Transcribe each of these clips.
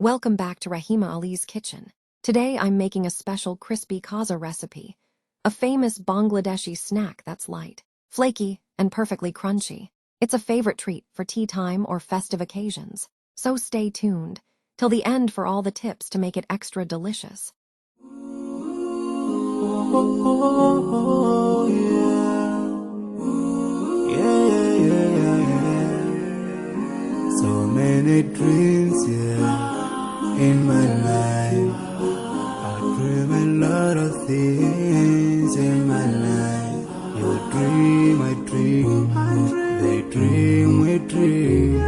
Welcome back to Rahima Ali's kitchen. Today I'm making a special crispy Khaza recipe, a famous Bangladeshi snack that's light, flaky, and perfectly crunchy. It's a favorite treat for tea time or festive occasions, so stay tuned till the end for all the tips to make it extra delicious. So many dreams, in my life. I dream a lot of things in my life. You dream, I dream. They dream, we dream.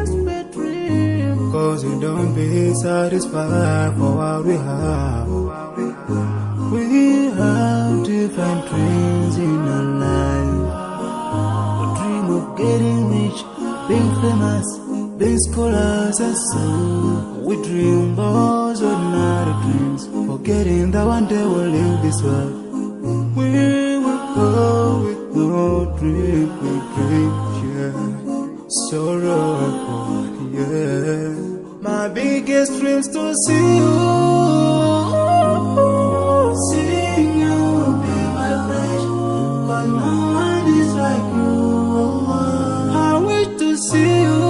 Cause we don't be satisfied for what we have. We have different dreams in our life. We dream of getting rich, being famous, being scholars and so. We dream those ordinary dreams, forgetting that one day we'll leave this world. We will go with no dream, we dream, yeah. So rough, yeah. My biggest dreams to see you, seeing you be my flesh, but no one is like you. I wish to see you.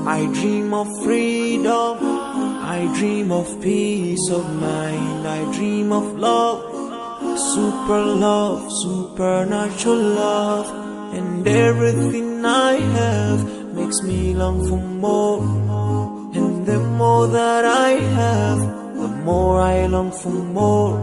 I dream of freedom, I dream of peace of mind, I dream of love, supernatural love, and everything I have makes me long for more, and the more that I have, the more I long for more.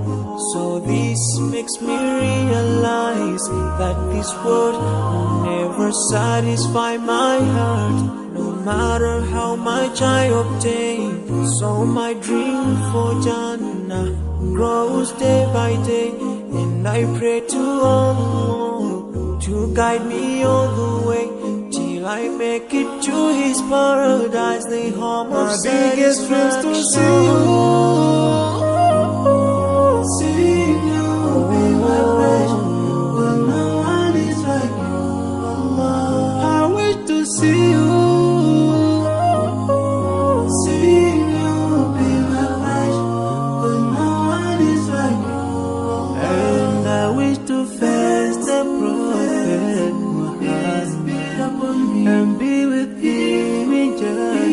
So this makes me realize that this world will never satisfy my heart, no matter how much I obtain. So my dream for Jannah grows day by day, and I pray to Allah to guide me all the way till I make it to His paradise, the home of my biggest dreams to see you, seeing you be my flesh, but no one is like you. I wish to see you. And be with Him in Jannah.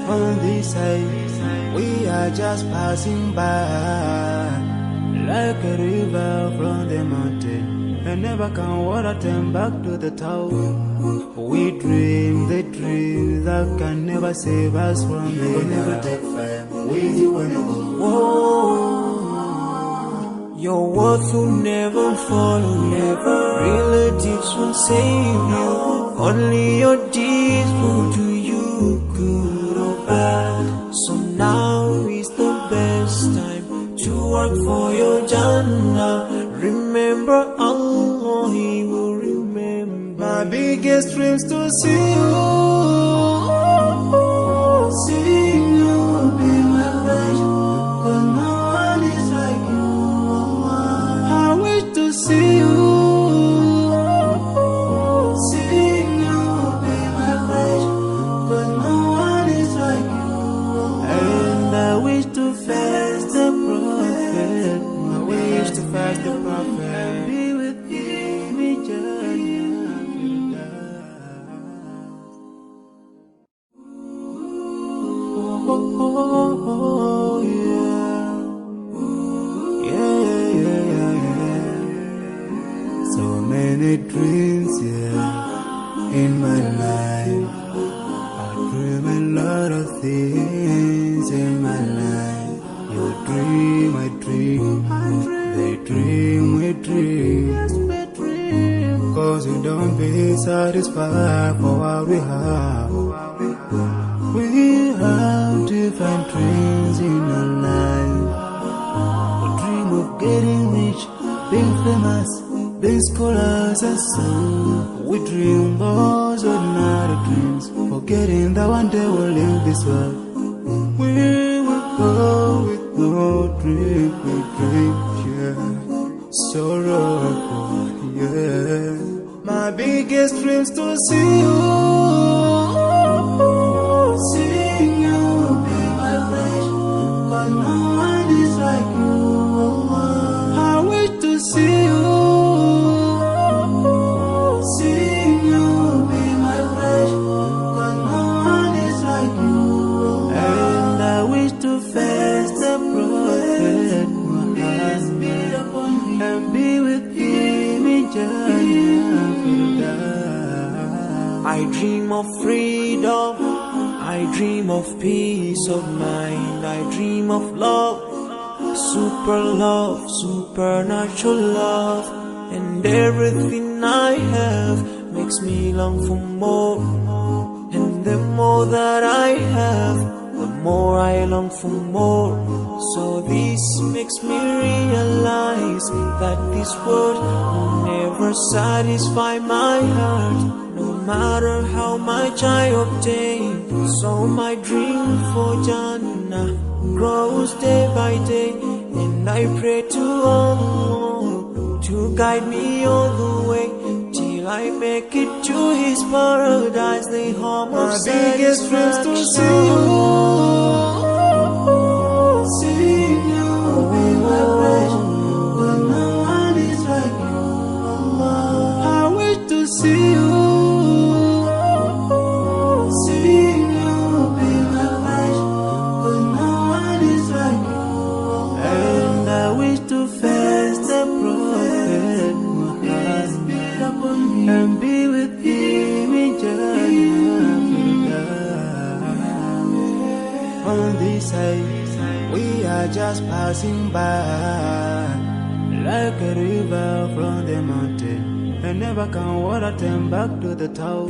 On this side, we are just passing by, like a river from the mountain, and never can water turn back to the town. We dream the dream that can never save us from the we'll never take fire with you when your words will never follow, never. Relatives will save you, only your deeds will do you good or bad. So now is the best time to work for your Jannah. Remember Allah, He will remember. My biggest dreams to see you, seeing you be my flesh, but no one is like you. I wish to see you, seeing you be my flesh, but no one is like you. And I wish to fast the prophet, I wish to fast the prophet, and be with Him in Jannah. Oh, yeah. So many dreams, in my life. I dream a lot of things in my life. You dream, I dream. They dream, we dream. Cause we don't be satisfied for what we have. We have different dreams in our life. We dream of getting rich, being famous, being scholars and so. We We dream those ordinary dreams, forgetting that one day we'll leave this world. We will go with no dream, we dream, yeah. Sorrowful, yeah. My biggest dreams to see you, seeing you be my flesh, 'cause no one is like you. I wish to see you, seeing you be my flesh, 'cause no one is like you. And I wish to face the prophet Muhammad and be with him in Jannah. I dream of freedom, I dream of peace of mind, I dream of love, supernatural love, and everything I have makes me long for more. And the more that I have, the more I long for more. So this makes me realize that this world will never satisfy my heart, no matter how much I obtain. So my dream for Jannah grows day by day, and I pray to Allah to guide me all the way till I make it to His paradise, the home of biggest dreams to see you, seeing you be my flesh, but no one is like you. I wish to see you, seeing you be my flesh, but no one is like you. And I wish to face the prophet Muhammad and be with him in Jannah. On this side, we are just passing by, like a river from the mountain, and never can water turn back to the town.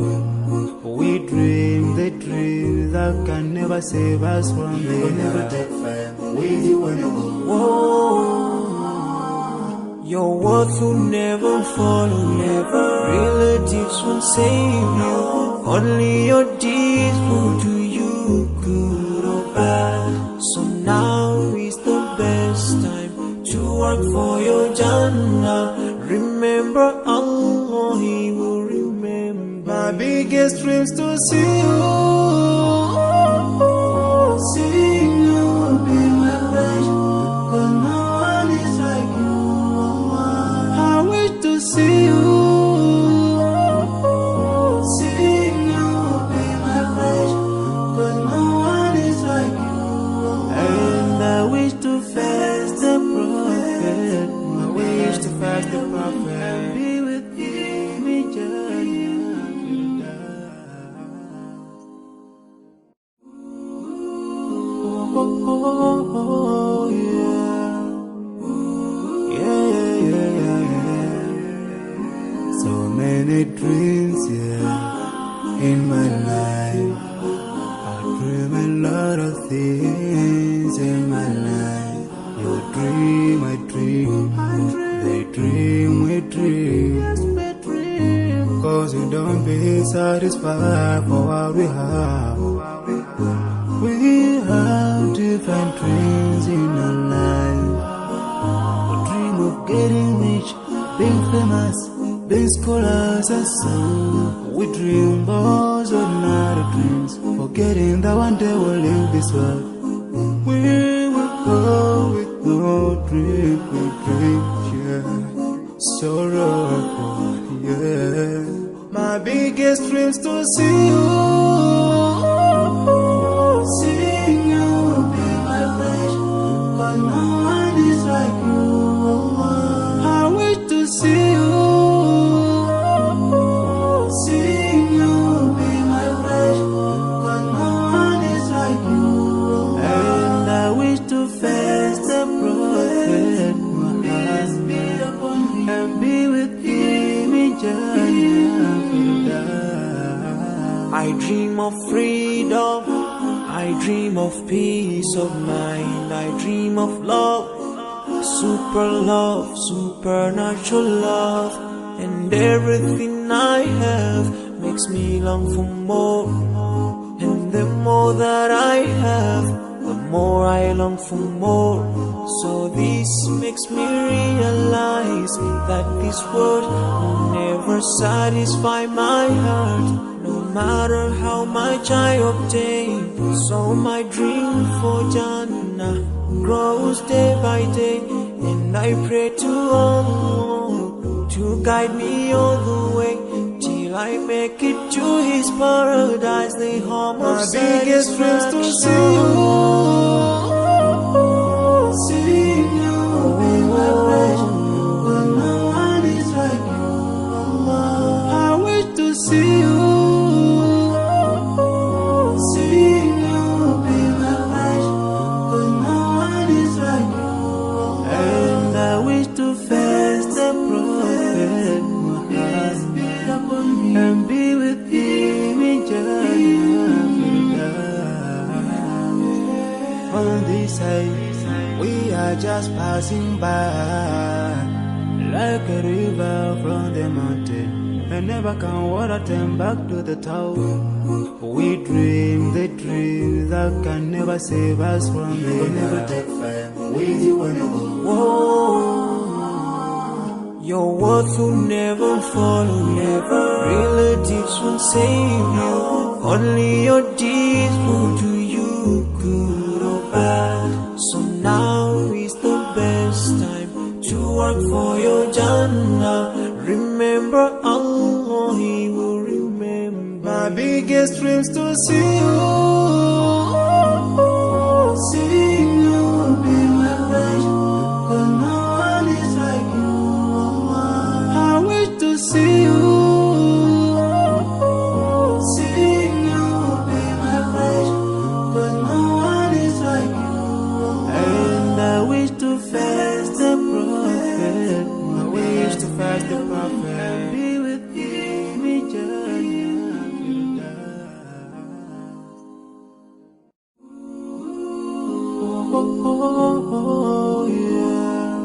We dream the dreams that can never save us from the never take fire with you when you go. Your words will never follow, never. Relatives won't save you. Only your deeds will do you good or bad. So now is the best time to work for your Jannah. Remember Allah, He will remember. My biggest dreams to see you, seeing you be my flesh, 'cause no one is like you. I wish to see you, seeing you be my flesh, 'cause no one is like you. And I wish to face the prophet, I wish to face the prophet and be with him in Jannah. Oh, yeah. Yeah. So many dreams, yeah, in my life. I dream a lot of things in my life. You dream, I dream. They dream, we dream. 'Cause we don't be satisfied for what we have. We have different dreams in our life. We dream of getting rich, being famous, being scholars and so. We dream those ordinary dreams, forgetting that one day we'll leave this world. We will go with no dream, we dream, yeah. Sorrowful, yeah. My biggest dreams to see you, seeing you be my flesh, 'cause no one is like you. I wish to see you, seeing you be my flesh, 'cause no one is like you. And I wish to face the prophet Muhammad and be with him in Jannah. I dream of freedom, I dream of peace of mind, I dream of love, supernatural love, and everything I have makes me long for more. And the more that I have, the more I long for more. So this makes me realize that this world will never satisfy my heart, no matter how much I obtain. So my dream for Jannah grows day by day, and I pray to Allah to guide me all the way till I make it to His paradise. The home of my biggest dreams to see you, seeing you be my pleasure, but no one is like you, Allah. I wish to see you, seeing you be my pleasure, but no one is like you, Allah. And I wish to fast the Prophet Muhammad and be with him in Jannah. On this side, we are just passing by, like a river from the mountain, and never can water turn back to the town. We dream the dream that can never save us from it. Never take fire with you when you go. Your words will never follow you. Relatives won't save you. Only your deeds will do you good or bad. So now is the best time to work for your Jannah. Remember Allah, He will remember. My biggest dreams to see you, seeing you be my pleasure, but no one is like you, Allah. I wish to see you, seeing you be my pleasure, but no one is like you, Allah. And I wish to fast the Prophet. I wish to fast the Prophet And be with him in Jannah. Oh, yeah.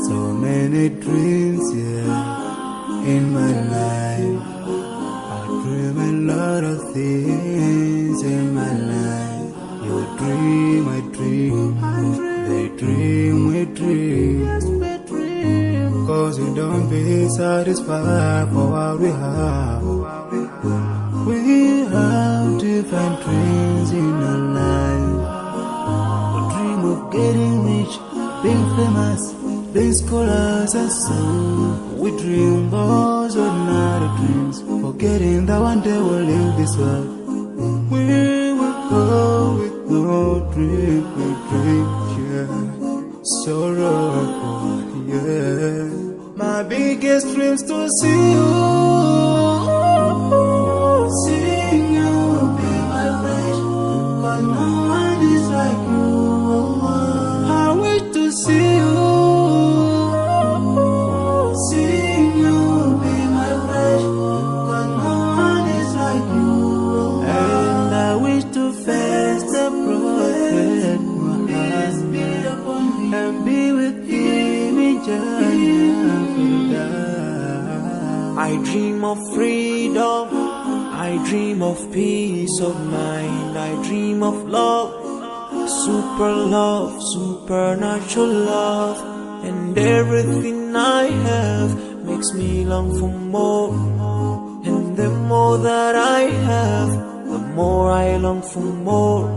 So many dreams, yeah, in my life. I dream a lot of things in my life. You dream, I dream. They dream, we dream. Cause we don't be satisfied for what we have. We have different dreams in our life. We dream of getting rich, being famous, being scholars and so. We dream those ordinary dreams, forgetting that one day we'll leave this world. We will go with no dream, we dream, yeah. Sorrowful, yeah. My biggest dreams to see you, seeing you be my pleasure, but no one is like you, Allah. I wish to see you, seeing you be my pleasure, but no one is like you, Allah. And I wish to fast the Prophet Muhammad and be with him in Jannah. I dream of freedom, I dream of peace of mind, I dream of love, supernatural love, and everything I have makes me long for more. And the more that I have, the more I long for more.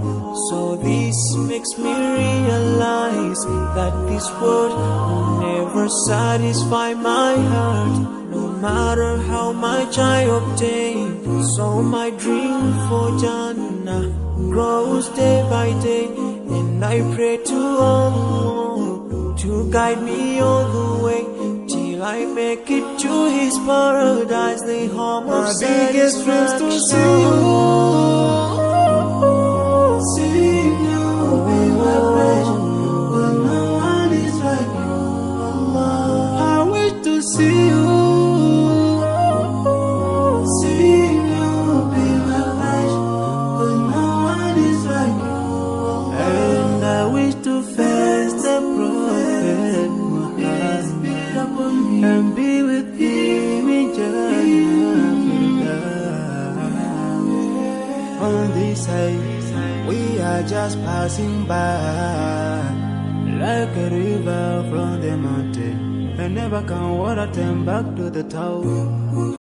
So this makes me realize that this world will never satisfy my heart, no matter how much I obtain. So my dream for Jannah grows day by day, and I pray to Allah to guide me all the way till I make it to His paradise, the home of my biggest dreams to see you, seeing you be my pleasure, but no one is like you, Allah. I wish to see you, seeing you be my pleasure, but no one is like you, Allah. And I wish to fast the Prophet Muhammad and be with him in Jannah. On this side, we are just passing by, like a river from the mountain, and never can water turn back to the town.